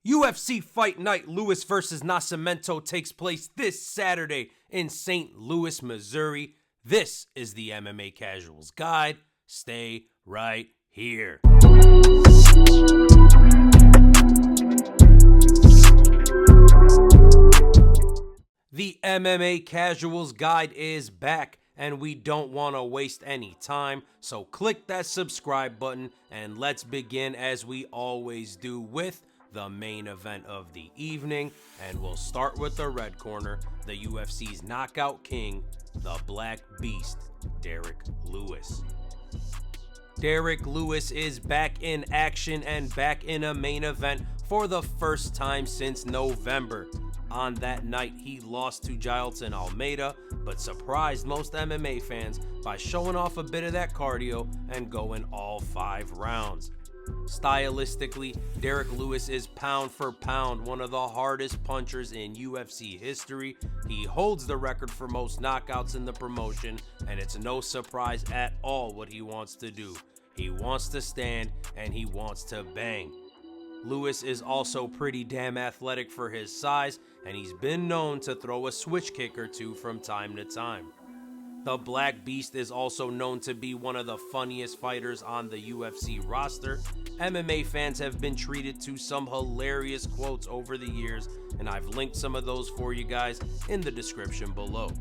UFC Fight Night Lewis versus Nascimento takes place this Saturday in St. Louis, Missouri. This is the MMA Casuals Guide. Stay right here. The MMA Casuals Guide is back, and we don't want to waste any time, so click that subscribe button and let's begin as we always do with the main event of the evening. And we'll start with the red corner, the UFC's knockout king, the Black Beast, Derrick Lewis. Derrick Lewis is back in action and back in a main event for the first time since November. On that night, he lost to Jailton Almeida, but surprised most MMA fans by showing off a bit of that cardio and going all 5 rounds. Stylistically, Derrick Lewis is pound for pound one of the hardest punchers in UFC history. He holds the record for most knockouts in the promotion, and it's no surprise at all what he wants to do. He wants to stand and he wants to bang. Lewis is also pretty damn athletic for his size, and he's been known to throw a switch kick or two from time to time. The Black Beast is also known to be one of the funniest fighters on the UFC roster. MMA fans have been treated to some hilarious quotes over the years, and I've linked some of those for you guys in the description below.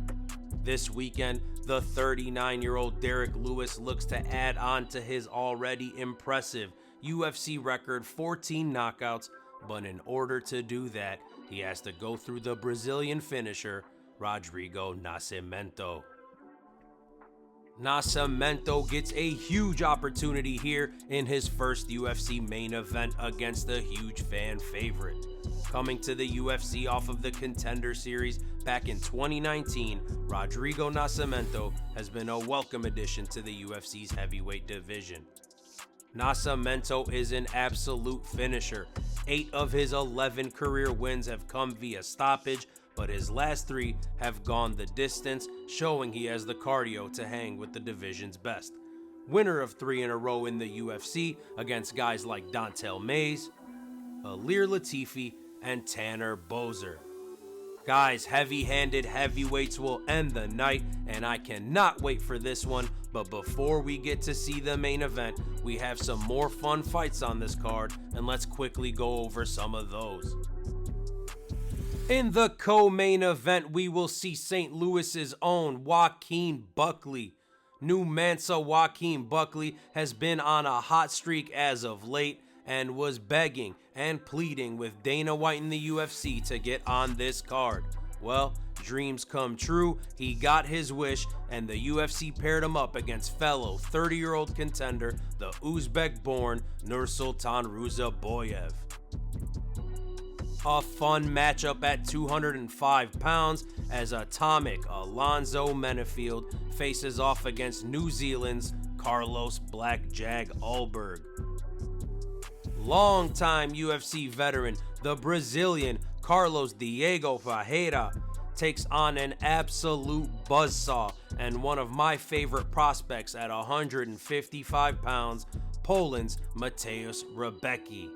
This weekend, the 39-year-old Derrick Lewis looks to add on to his already impressive UFC record 14 knockouts, but in order to do that, he has to go through the Brazilian finisher, Rodrigo Nascimento. Nascimento gets a huge opportunity here in his first UFC main event against a huge fan favorite. Coming to the UFC off of the Contender Series back in 2019, Rodrigo Nascimento has been a welcome addition to the UFC's heavyweight division. Nascimento is an absolute finisher. 8 of his 11 career wins have come via stoppage, but his last 3 have gone the distance, showing he has the cardio to hang with the division's best. Winner of 3 in a row in the UFC against guys like Dontel Mays, Ilir Latifi, and Tanner Boser. Guys, heavy-handed heavyweights will end the night, and I cannot wait for this one. But before we get to see the main event, we have some more fun fights on this card, and let's quickly go over some of those. In the co-main event, we will see St. Louis's own Joaquin Buckley. New Mansa Joaquin Buckley has been on a hot streak as of late and was begging and pleading with Dana White in the UFC to get on this card. Well, dreams come true. He got his wish, and the UFC paired him up against fellow 30-year-old contender, the Uzbek-born Nursulton Ruziboev. A fun matchup at 205 pounds as atomic Alonzo Menifield faces off against New Zealand's Carlos Black Jag Ulberg. Longtime UFC veteran, the Brazilian Carlos Diego Ferreira takes on an absolute buzzsaw and one of my favorite prospects at 155 pounds, Poland's Mateusz Rebecki.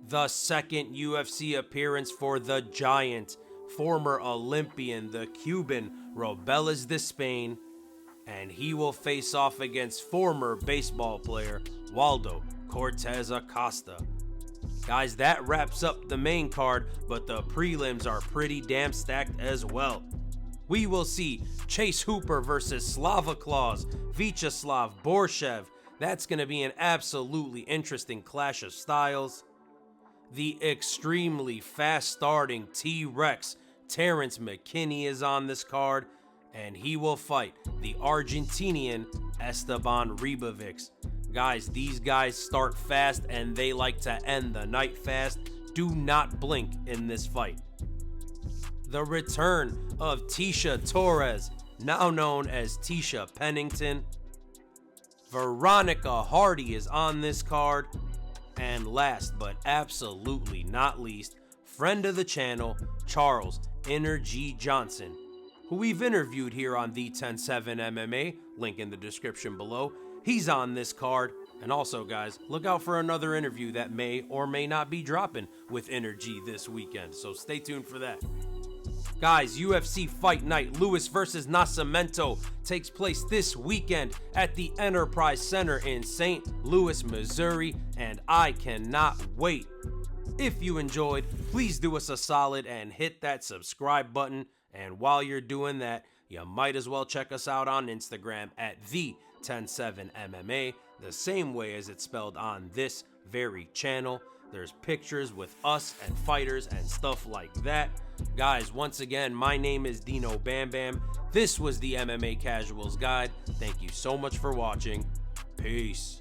The second UFC appearance for the Giant, former Olympian, the Cuban Robelas Despaigne, and he will face off against former baseball player Waldo Cortes-Acosta. Guys, that wraps up the main card, but the prelims are pretty damn stacked as well. We will see Chase Hooper versus Slava Claus, Viacheslav Borshchev. That's going to be an absolutely interesting clash of styles. The extremely fast-starting T-Rex Terrance McKinney is on this card, and he will fight the Argentinian Esteban Ribovics. Guys, these guys start fast and they like to end the night fast. Do not blink in this fight. The return of Tecia Torres, now known as Tecia Pennington. Veronica Hardy is on this card. And last but absolutely not least, friend of the channel, Charles innerG Johnson, who we've interviewed here on the 10-7 MMA, link in the description below. He's on this card. And also, guys, look out for another interview that may or may not be dropping with innerG this weekend, so stay tuned for that. Guys, UFC Fight Night Lewis versus Nascimento takes place this weekend at the Enterprise Center in St. Louis, Missouri, and I cannot wait. If you enjoyed, please do us a solid and hit that subscribe button. And while you're doing that, you might as well check us out on Instagram at the107MMA, the same way as it's spelled on this very channel. There's pictures with us and fighters and stuff like that. Guys, once again, my name is Dino Bam Bam. This was the MMA Casuals Guide. Thank you so much for watching. Peace.